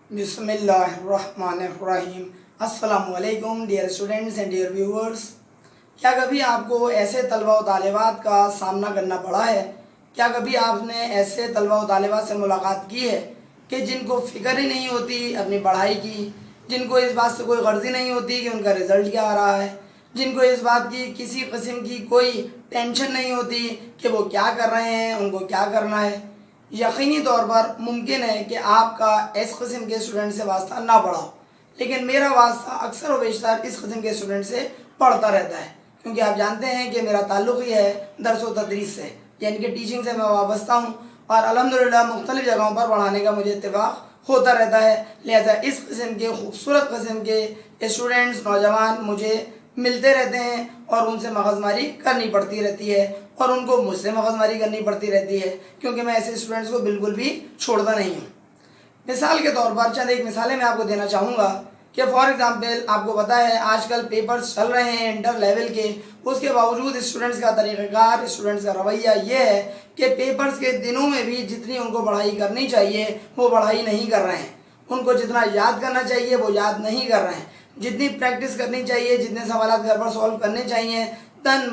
बिस्मिल्लाहिर्रहमानिर्रहीम। अस्सलामुअलैकुम dear students and dear viewers. क्या कभी आपको ऐसे तलबा व तालिबात का सामना करना पड़ा है? क्या कभी आपने ऐसे तलबा व तालिबात से मुलाकात की है कि जिनको फ़िक्र ही नहीं होती अपनी पढ़ाई की, जिनको इस बात से कोई गर्जी नहीं होती कि उनका रिज़ल्ट क्या आ रहा है, जिनको इस बात की किसी किस्म की कोई टेंशन नहीं होती कि वो क्या कर रहे हैं, उनको क्या करना है? यकीनी तौर पर मुमकिन है कि आपका इस किस्म के स्टूडेंट से वास्ता ना पड़ा हो, लेकिन मेरा वास्ता अक्सर व बेशतर इस किस्म के स्टूडेंट से पढ़ता रहता है, क्योंकि आप जानते हैं कि मेरा ताल्लुक़ ही है दरस व तदरीस से, यानी कि टीचिंग से मैं वाबस्ता हूँ और अल्हम्दुलिल्लाह मुख्तलिफ़ जगहों पर पढ़ाने का मुझे इत्तेफाक होता रहता है। लिहाजा इस किस्म के खूबसूरत किस्म के स्टूडेंट्स नौजवान मुझे मिलते रहते हैं और उनसे मगज़मारी करनी पड़ती रहती है और उनको मुझसे मगज़मारी करनी पड़ती रहती है, क्योंकि मैं ऐसे स्टूडेंट्स को बिल्कुल भी छोड़ता नहीं हूँ। मिसाल के तौर पर चंद एक मिसालें मैं आपको देना चाहूँगा कि फॉर एग्ज़ाम्पल आपको पता है आजकल पेपर्स चल रहे हैं इंटर लेवल के, उसके बावजूद स्टूडेंट्स का तरीक़ाकार, स्टूडेंट्स का रवैया ये है कि पेपर्स के दिनों में भी जितनी उनको पढ़ाई करनी चाहिए वो पढ़ाई नहीं कर रहे हैं। उनको जितना याद करना चाहिए वो याद नहीं कर रहे हैं, जितनी प्रैक्टिस करनी चाहिए, जितने सवाल घर पर सॉल्व करने चाहिए, तन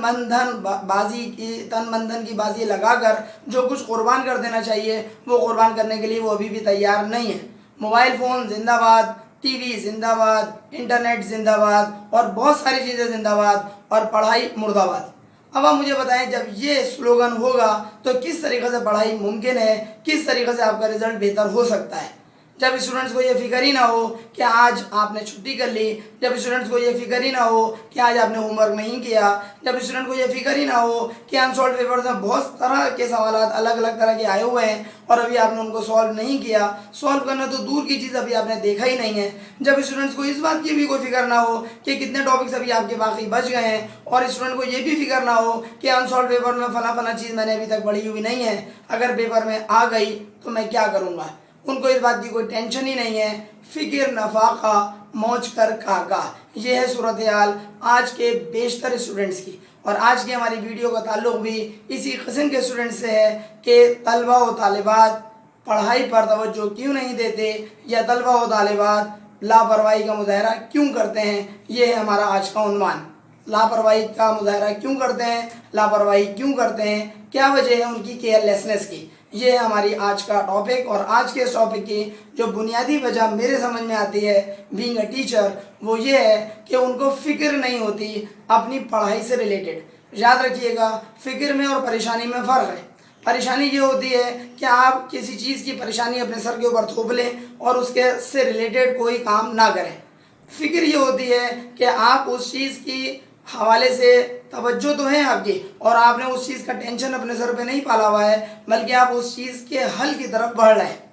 मन धन की बाजी लगाकर जो कुछ कुर्बान कर देना चाहिए वो कुर्बान करने के लिए वो अभी भी तैयार नहीं है। मोबाइल फ़ोन जिंदाबाद, टीवी जिंदाबाद, इंटरनेट जिंदाबाद और बहुत सारी चीज़ें जिंदाबाद और पढ़ाई मुर्दाबाद। अब आप मुझे बताएं, जब ये स्लोगन होगा तो किस तरीक़े से पढ़ाई मुमकिन है, किस तरीक़े से आपका रिज़ल्ट बेहतर हो सकता है? जब स्टूडेंट्स को ये फिक्र ही ना हो कि आज आपने छुट्टी कर ली, जब स्टूडेंट्स को ये फिक्र ही ना हो कि आज आपने होमवर्क नहीं किया, जब स्टूडेंट को ये फिक्र ही ना हो कि अनसॉल्व पेपर्स में बहुत तरह के सवाल अलग अलग तरह के आए हुए हैं और अभी आपने उनको सॉल्व नहीं किया, सॉल्व करना तो दूर की चीज़ अभी आपने देखा ही नहीं है। जब स्टूडेंट्स को इस बात की भी कोई फिक्र ना हो कि कितने टॉपिक्स अभी आपके बाकी बच गए हैं और स्टूडेंट को ये भी फिक्र ना हो कि अनसॉल्व पेपर में फला चीज़ मैंने अभी तक पढ़ी हुई नहीं है, अगर पेपर में आ गई तो मैं क्या करूँगा, उनको इस बात की कोई टेंशन ही नहीं है। फ़िक्र नफाका मौज कर काका, ये है सूरत हाल आज के बेशतर स्टूडेंट्स की। और आज की हमारी वीडियो का ताल्लुक़ भी इसी किस्म के स्टूडेंट्स से है कि तलबा व तालिबात पढ़ाई पर तवज्जो क्यों नहीं देते या तलबा व तालिबात लापरवाही का मुजाहरा क्यों करते हैं। ये है हमारा आज का उन्वान। लापरवाही का मुजाहरा क्यों करते हैं, लापरवाही क्यों करते हैं, क्या वजह है उनकी केयरलेसनेस की। ये है हमारी आज का टॉपिक और आज के इस टॉपिक की जो बुनियादी वजह मेरे समझ में आती है बीइंग अ टीचर, वो ये है कि उनको फ़िक्र नहीं होती अपनी पढ़ाई से रिलेटेड। याद रखिएगा, फ़िक्र में और परेशानी में फ़र्क है। परेशानी ये होती है कि आप किसी चीज़ की परेशानी अपने सर के ऊपर थोप लें और उसके से रिलेटेड कोई काम ना करें। फ़िक्र ये होती है कि आप उस चीज़ की हवाले से तवज्जो तो है आपकी और आपने उस चीज़ का टेंशन अपने सर पे नहीं पाला हुआ है, बल्कि आप उस चीज़ के हल की तरफ बढ़ रहे हैं।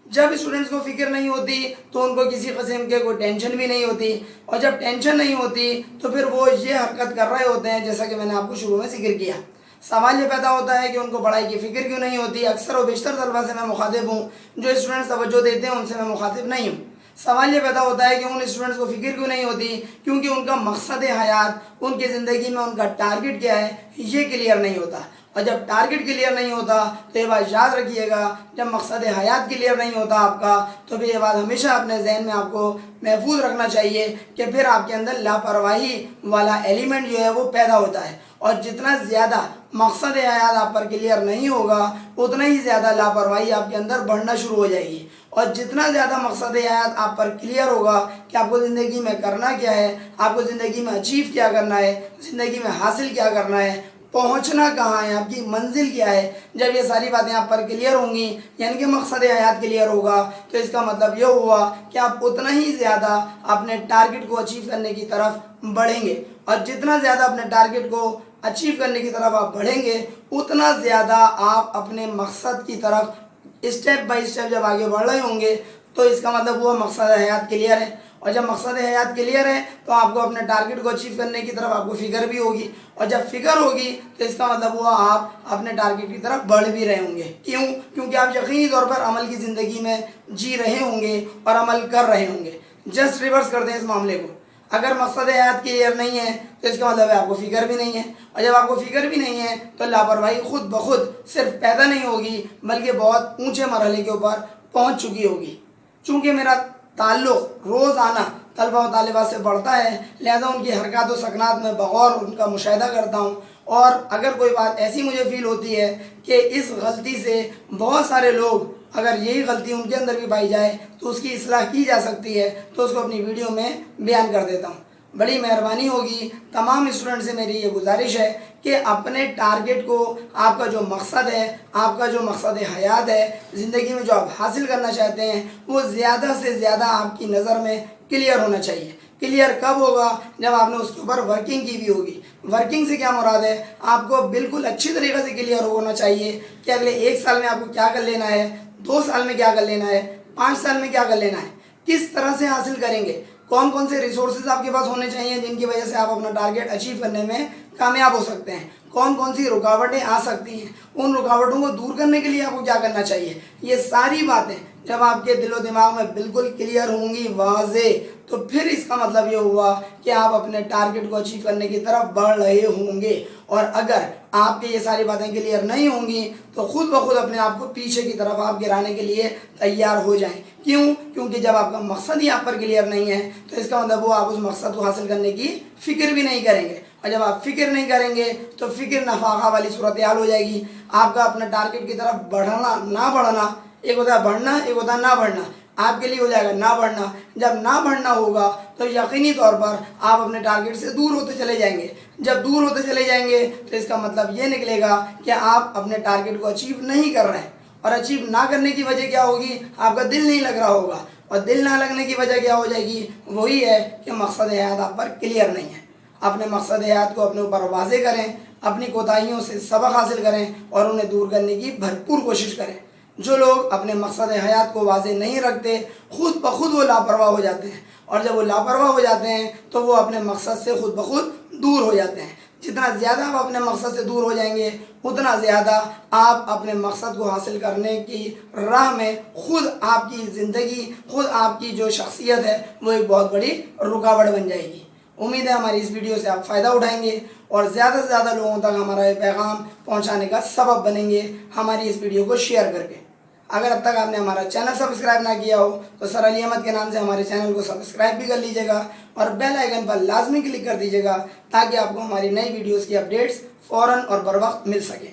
जब स्टूडेंट्स को फ़िक्र नहीं होती तो उनको किसी किस्म के कोई टेंशन भी नहीं होती, और जब टेंशन नहीं होती तो फिर वो ये हरकत कर रहे होते हैं जैसा कि मैंने आपको शुरू में जिक्र किया। सवाल ये पैदा होता है कि उनको पढ़ाई की फ़िक्र क्यों नहीं होती। अक्सर व बेशतर तलबा से मैं मुखातिब हूँ, जो स्टूडेंट्स तवज्जो देते हैं उनसे मैं मुखातिब नहीं हूँ। सवाल ये पैदा होता है कि उन स्टूडेंट्स को फ़िक्र क्यों नहीं होती, क्योंकि उनका मकसद हयात, उनकी ज़िंदगी में उनका टारगेट क्या है ये क्लियर नहीं होता। और जब टारगेट क्लियर नहीं होता तो ये बात याद रखिएगा, जब मकसद हयात क्लियर नहीं होता आपका, तो फिर ये बात हमेशा अपने जहन में आपको महफूज रखना चाहिए कि फिर आपके अंदर लापरवाही वाला एलिमेंट जो है वो पैदा होता है। और जितना ज़्यादा मकसद हयात आप पर क्लियर नहीं होगा उतना ही ज़्यादा लापरवाही आपके अंदर बढ़ना शुरू हो जाएगी। और जितना ज़्यादा मकसद हयात आप पर क्लियर होगा कि आपको ज़िंदगी में करना क्या है, आपको ज़िंदगी में अचीव क्या करना है, ज़िंदगी में हासिल क्या करना है, पहुंचना कहाँ है, आपकी मंजिल क्या है, जब ये सारी बातें आप पर क्लियर होंगी, यानी कि मकसद हयात क्लियर होगा, तो इसका मतलब ये हुआ कि आप उतना ही ज़्यादा अपने टारगेट को अचीव करने की तरफ बढ़ेंगे। और जितना ज़्यादा अपने टारगेट को अचीव करने की तरफ आप बढ़ेंगे उतना ज़्यादा आप अपने मकसद की तरफ स्टेप बाय स्टेप जब आगे बढ़ रहे होंगे, तो इसका मतलब हुआ मकसद हयात क्लियर है। और जब मकसद हयात क्लियर है तो आपको अपने टारगेट को अचीव करने की तरफ आपको फ़िक्र भी होगी, और जब फिक्र होगी तो इसका मतलब हुआ आप अपने टारगेट की तरफ बढ़ भी रहे होंगे। क्यों? क्योंकि आप यकीनी तौर पर अमल की ज़िंदगी में जी रहे होंगे और अमल कर रहे होंगे। जस्ट रिवर्स कर दें इस मामले को, अगर मकसद हयात क्लियर नहीं है तो इसका मतलब है आपको फ़िक्र भी नहीं है, और जब आपको फ़िक्र भी नहीं है तो लापरवाही खुद ब खुद सिर्फ पैदा नहीं होगी बल्कि बहुत ऊंचे मरहले के ऊपर पहुंच चुकी होगी। चूँकि मेरा ताल्लुक़ रोज़ाना तलबा व तालिबात से बढ़ता है, लिहाजा उनकी हरकत व सकनात में बगौर उनका मुशाहिदा करता हूँ। और अगर कोई बात ऐसी मुझे फ़ील होती है कि इस गलती से बहुत सारे लोग, अगर यही गलती उनके अंदर भी पाई जाए तो उसकी इस्लाह की जा सकती है, तो उसको अपनी वीडियो में बयान कर देता हूँ। बड़ी मेहरबानी होगी, तमाम स्टूडेंट से मेरी ये गुजारिश है कि अपने टारगेट को, आपका जो मकसद है, आपका जो मकसद हयात है, ज़िंदगी में जो आप हासिल करना चाहते हैं, वो ज़्यादा से ज़्यादा आपकी नज़र में क्लियर होना चाहिए। क्लियर कब होगा? जब आपने उसके ऊपर वर्किंग की भी होगी। वर्किंग से क्या मुराद है? आपको बिल्कुल अच्छी तरीके से क्लियर होना चाहिए कि अगले 1 साल में आपको क्या कर लेना है, 2 साल में क्या कर लेना है, 5 साल में क्या कर लेना है, किस तरह से हासिल करेंगे, कौन कौन से रिसोर्सेज आपके पास होने चाहिए जिनकी वजह से आप अपना टारगेट अचीव करने में कामयाब हो सकते हैं, कौन कौन सी रुकावटें आ सकती हैं, उन रुकावटों को दूर करने के लिए आपको क्या करना चाहिए। ये सारी बातें जब आपके दिलो दिमाग में बिल्कुल क्लियर होंगी, वाज़े, तो फिर इसका मतलब ये हुआ कि आप अपने टारगेट को अचीव करने की तरफ बढ़ रहे होंगे। और अगर आपके ये सारी बातें क्लियर नहीं होंगी तो खुद ब खुद अपने आप को पीछे की तरफ आप गिराने के लिए तैयार हो जाएं। क्यों? क्योंकि जब आपका मकसद ही आप पर क्लियर नहीं है तो इसका मतलब वो आप उस मकसद को हासिल करने की फ़िक्र भी नहीं करेंगे। और जब आप फिक्र नहीं करेंगे तो फिक्र नफाखा वाली सूरत हाल हो जाएगी। आपका अपने टारगेट की तरफ बढ़ना ना बढ़ना, एक होता है बढ़ना, एक होता है ना बढ़ना, आपके लिए हो जाएगा ना बढ़ना। जब ना बढ़ना होगा तो यकीनी तौर पर आप अपने टारगेट से दूर होते चले जाएंगे। जब दूर होते चले जाएंगे तो इसका मतलब ये निकलेगा कि आप अपने टारगेट को अचीव नहीं कर रहे हैं। और अचीव ना करने की वजह क्या होगी? आपका दिल नहीं लग रहा होगा। और दिल ना लगने की वजह क्या हो जाएगी? वही है कि मकसद हयात आप पर क्लियर नहीं है। अपने मकसद हयात को अपने ऊपर वाज़े करें, अपनी कोताहियों से सबक हासिल करें और उन्हें दूर करने की भरपूर कोशिश करें। जो लोग अपने मकसद हयात को वाज़े नहीं रखते, खुद ब खुद वो लापरवाह हो जाते हैं। और जब वो लापरवाह हो जाते हैं तो वो अपने मकसद से खुद ब खुद दूर हो जाते हैं। जितना ज़्यादा आप अपने मकसद से दूर हो जाएंगे, उतना ज़्यादा आप अपने मकसद को हासिल करने की राह में खुद आपकी ज़िंदगी, खुद आपकी जो शख्सियत है, वो एक बहुत बड़ी रुकावट बन जाएगी। उम्मीद है हमारी इस वीडियो से आप फ़ायदा उठाएंगे और ज़्यादा से ज़्यादा लोगों तक हमारा ये पैगाम पहुंचाने का सबब बनेंगे हमारी इस वीडियो को शेयर करके। अगर अब तक आपने हमारा चैनल सब्सक्राइब ना किया हो तो सर अली अहमद के नाम से हमारे चैनल को सब्सक्राइब भी कर लीजिएगा और बेल आइकन पर लाजमी क्लिक कर दीजिएगा ताकि आपको हमारी नई वीडियोज़ की अपडेट्स फ़ौरन और बर वक्त मिल सके।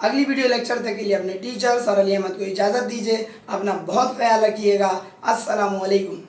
अगली वीडियो लेक्चर तक के लिए अपने टीचर सर अली अहमद को इजाज़त दीजिए। अपना बहुत ख्याल रखिएगा। अस्सलामु अलैकुम।